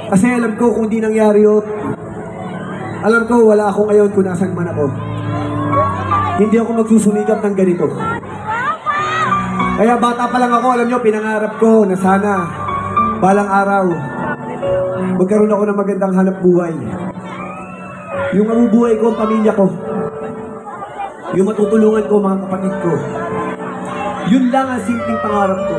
Kasi alam ko kung di nangyari yun, alam ko wala ako ngayon kung nasan man ako. Hindi ako magsusumikap ng ganito. Kaya bata pa lang ako, alam nyo, pinangarap ko na sana balang araw magkaroon ako ng magandang hanap buhay. Yung mabubuhay ko ang pamilya ko. Yung matutulungan ko mga kapatid ko. Yun lang ang simpleng pangarap ko.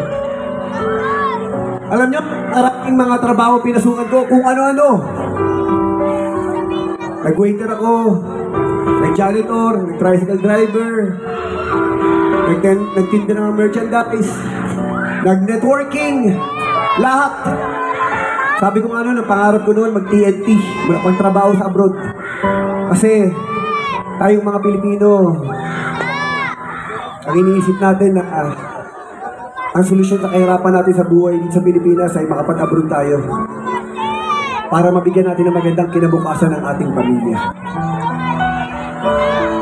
Alam nyo, maraming mga trabaho pinasukan ko kung ano-ano. Nag-waiter ako, nag-janitor, nag-tricycle driver, nagtinda ng merchandise, nag-networking, lahat. Sabi ko nga noon, ang pangarap ko noon, mag-TNT, magtrabaho sa abroad. Kasi, tayong mga Pilipino, ang iniisip natin na ang solusyon sa kahirapan natin sa buhay dito sa Pilipinas ay makapag-abroad tayo para mabigyan natin ng magandang kinabukasan ng ating pamilya.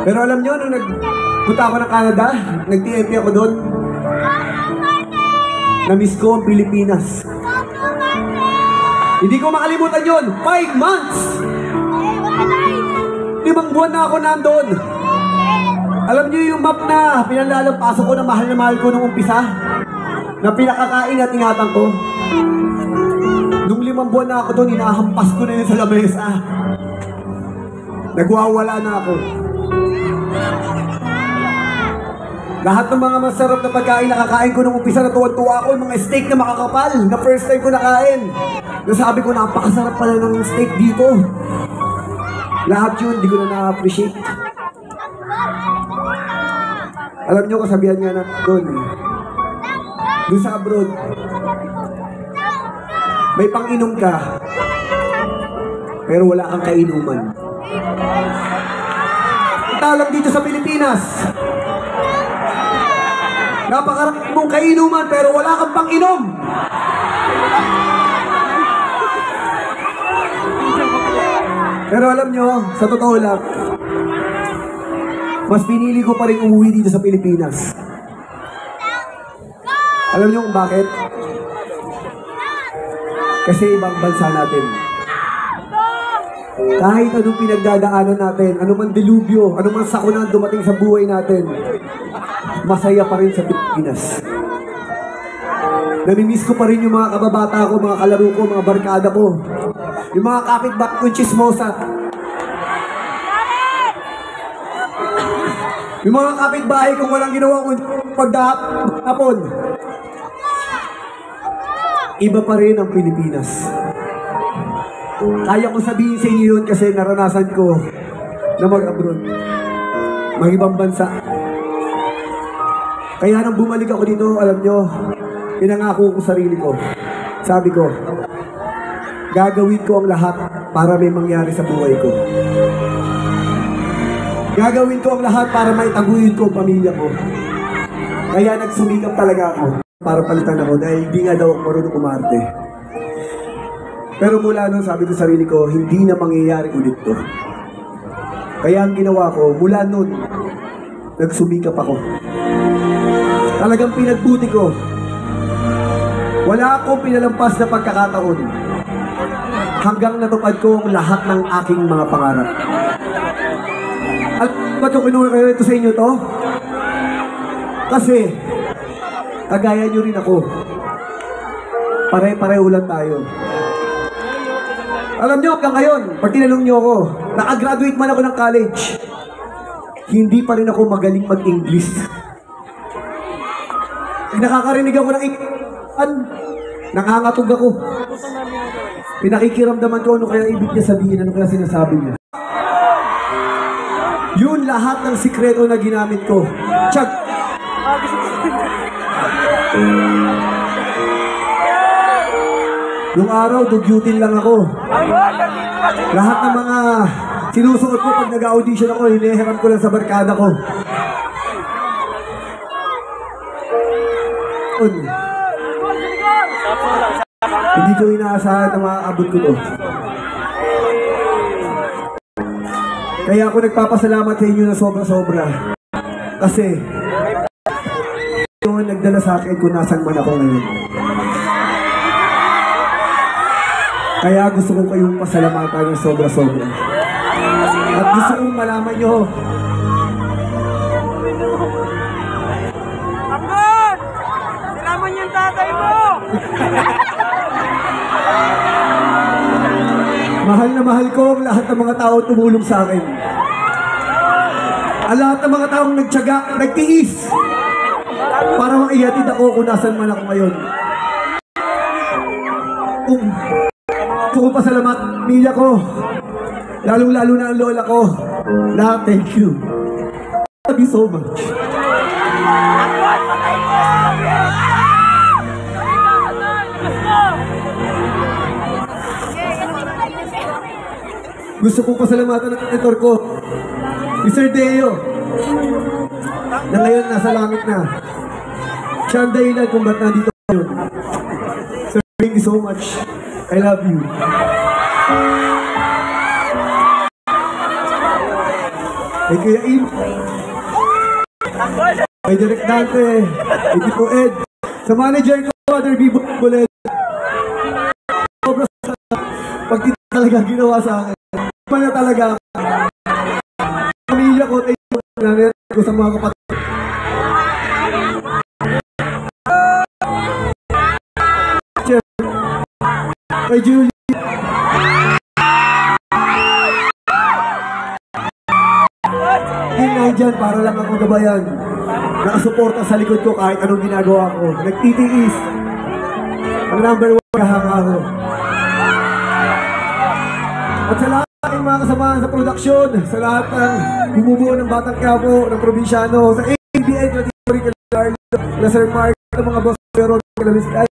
Pero alam nyo, nung nagpunta ako ng Canada, nag-TNT ako doon, na-miss ko ang Pilipinas. Hindi ko makalimutan yun. 5 months! 5 buwan na ako nandoon. Alam niyo yung map na pinalalampaso ko na mahal ko nung umpisa? Na pinakakain at ingatan ko. Nung 5 buwan na ako doon, inahampas ko na yun sa lamesa. Nagwawala na ako. Lahat ng mga masarap na pagkain nakakain ko nung umpisa na tuwan-tuwa ako. Yung mga steak na makakapal na first time ko nakain. Nasabi ko, napakasarap pala ng steak dito. Lahat yun, di ko na na-appreciate. Alam nyo, kasabihan nga na doon sa abroad, may pang-inom ka, pero wala kang kainuman. Talang dito sa Pilipinas, napakarami mong kainuman, pero wala kang pang-inom. Pero alam nyo, sa totoo lang, mas pinili ko pa rin umuwi dito sa Pilipinas. Alam nyo kung bakit? Kasi ibang bansa natin. Kahit anong pinagdadaanan natin, anumang dilubyo, anumang sakuna dumating sa buhay natin, masaya pa rin sa Pilipinas. Namimiss ko pa rin yung mga kababata ko, mga kalaro ko, mga barkada ko. Yung mga kapitbahay kong chismosa. Yung mga kapitbahay kong walang ginawa kong pagdahapon. Iba pa rin ang Pilipinas. Kaya ko sabihin sa inyo yun kasi naranasan ko na mag-abroad. Mag-ibang bansa. Kaya nang bumalik ako dito, alam nyo, pinangako ko sarili ko. Sabi ko, gagawin ko ang lahat para may mangyari sa buhay ko. Gagawin ko ang lahat para maitaguyod ko ang pamilya ko. Kaya nagsumikap talaga ako para palitan ako dahil hindi nga daw ako marunong umarte. Pero mula nun, sabi ko sa sarili ko, hindi na mangyayari ulit to. Kaya ang ginawa ko, mula nun, nagsumikap ako. Talagang pinagbuti ko. Wala akong pinalampas na pagkakataon hanggang natupad ko ang lahat ng aking mga pangarap. At ba't ko kinuha kayo ito sa inyo to? Kasi, kagaya nyo rin ako. Pare-pareho lang tayo. Alam nyo, hanggang ngayon, pag tinanong nyo ako, nakagraduate man ako ng college, hindi pa rin ako magaling mag-English. Pag nakakarinig ako ng nangangatog ako. Pinakikiramdaman ko ano kaya ibig niya sabihin, ano kaya sinasabi niya. Yun lahat ng sikreto na ginamit ko. Chag! Nung araw, dugyutin lang ako. Lahat ng mga sinusuot ko pag nag-audition ako, hinihiram ko lang sa barkada ko. Hindi ko inaasahan na maaabot ko to. Kaya ako nagpapasalamat sa inyo na sobra-sobra. Kasi yun nagdala sa akin kung nasan man ako ngayon. Kaya gusto ko kayong pasalamatan ng sobra-sobra. At gusto kong malaman nyo, Tanggol! Siraman yung tatay mo! mahal na mahal ko ang lahat ng mga tao tumulong sa akin. Ang lahat ng mga taong nagtiyaga, nagtiis para maihatid ako kung nasan man ako ngayon. Gusto ko pasalamat, pamilya ko, lalong-lalo na ang lola ko. Lahat, thank you. Love you so much. Gusto kong pasalamatan ng editor ko, Mr. Deo, na ngayon nasa langit na. Siya ang dahilan kung ba't nandito ngayon. Sir, thank you so much. I love you. Kay Kuya Im, kay Direk Dante, kay Tito Ed, sa manager ko, Mother Bibo Bulet. Sobra sa pagtita talaga ginawa sa akin. Pa na talaga. Pamilya ko, thank you ko sa mga kapatid. Kay Julie. Dyan para lang ako gabayan. Nakasuporta sa likod ko kahit anong ginagawa ko. Nagtitiis. Ang number 1 kahanga ako. At sa lahat ng mga kasamahan sa produksyon, sa lahat ng bumubuo ng Batang Quiapo, ng probinsyano, sa ABN, na Sir Mark, ng mga boss pero Kalamis Kay,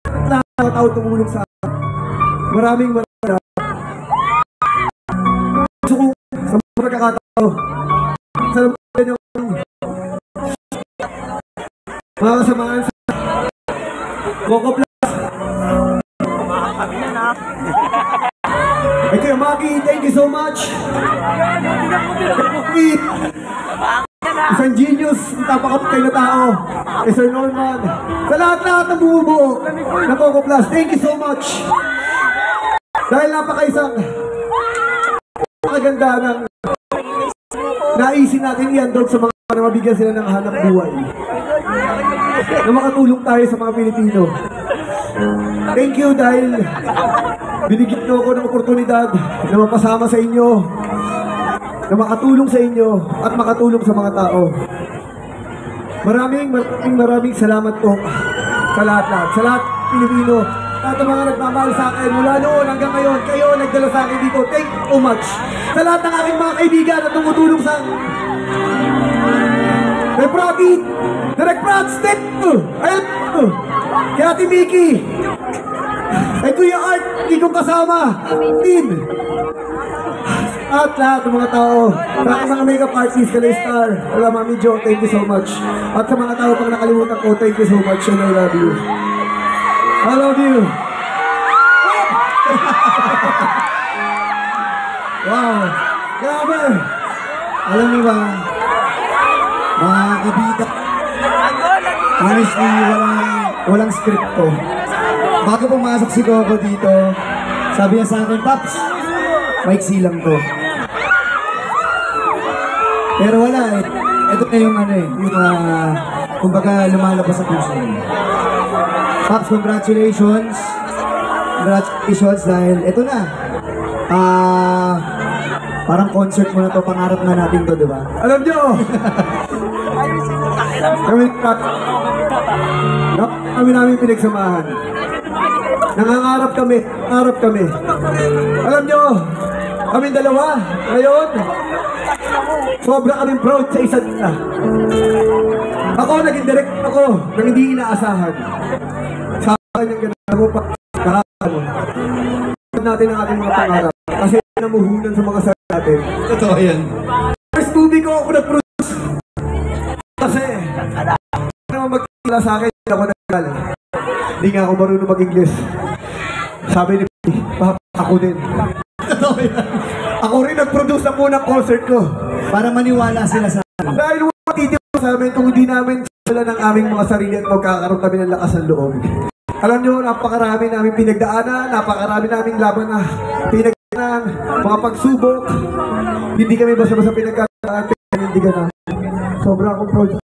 at lahat ng mga tao tumulong sa akin. Maraming gusto ko sa mga pagkakatao sa mga kasamahan sa Coco Plus. Ay Kuya Maki, thank you so much. Isang genius, napakapatay na tao. Kay Sir Norman. Sa lahat-lahat na bumubuo ng Coco Plus, thank you so much. Dahil napakaisang napakaganda ng naisin natin iandog sa mga na mabigyan sila ng hanap buhay. Na makatulong tayo sa mga Pilipino. Thank you dahil binigyan nyo ako ng oportunidad na mapasama sa inyo, na makatulong sa inyo at makatulong sa mga tao. Maraming salamat po sa lahat-lahat. Sa lahat Pilipino, lahat ng mga nagmamahal sa akin mula noon hanggang ngayon, kayo nagdala sa akin dito. Thank you so much. Sa lahat ng aking mga kaibigan na tumutulong sa akin. Kay Prati, Direk Prats, thank you. Kay Ate Mickey, kay Kuya Art, hindi kong kasama, Tin. At lahat ng mga tao, sa aking mga makeup artists, Kalay Star, wala Mami Jo, thank you so much. At sa mga tao pang nakalimutan ko, thank you so much and I love you. I love you. Wow, grabe. Alam niyo ba, mga kabita, honestly, walang script to. Bago pumasok si Coco dito, sabi niya sa akin, Paps, maiksi lang to. Pero wala eh. Ito na yung kumbaga lumalabas sa puso niya. Paps, congratulations. Congratulations dahil ito na. Parang concert mo na to, pangarap na natin to, di ba? Alam nyo! kami namin pinagsamahan. Nangangarap kami. Alam nyo, kami dalawa, ngayon, sobra kaming proud sa isa't isa. Ako, naging direct ako, nang hindi inaasahan. Sa akin yung ganda mo pa, natin ang ating mga pangarap. Kasi namuhunan sa mga sarili natin. Totoo yan. First movie ko ako nag-produce. Kasi, naman magkakala sa akin, hindi ako nagkala. Hindi nga ako marunong mag-English. Sabi ni Papa, ako din. Totoo yan. Ako rin nag-produce ang unang concert ko. Para maniwala sila sa akin. Dahil matitip sa amin kung hindi namin sila ng aming mga sarili at magkakaroon kami ng lakas ng loob. Alam nyo, napakarami namin pinagdaanan, napakarami naming laban na pinagdaanan, mga pagsubok. Hindi kami basta-basta pinagdaanan, hindi ka na. Sobrang akong proud.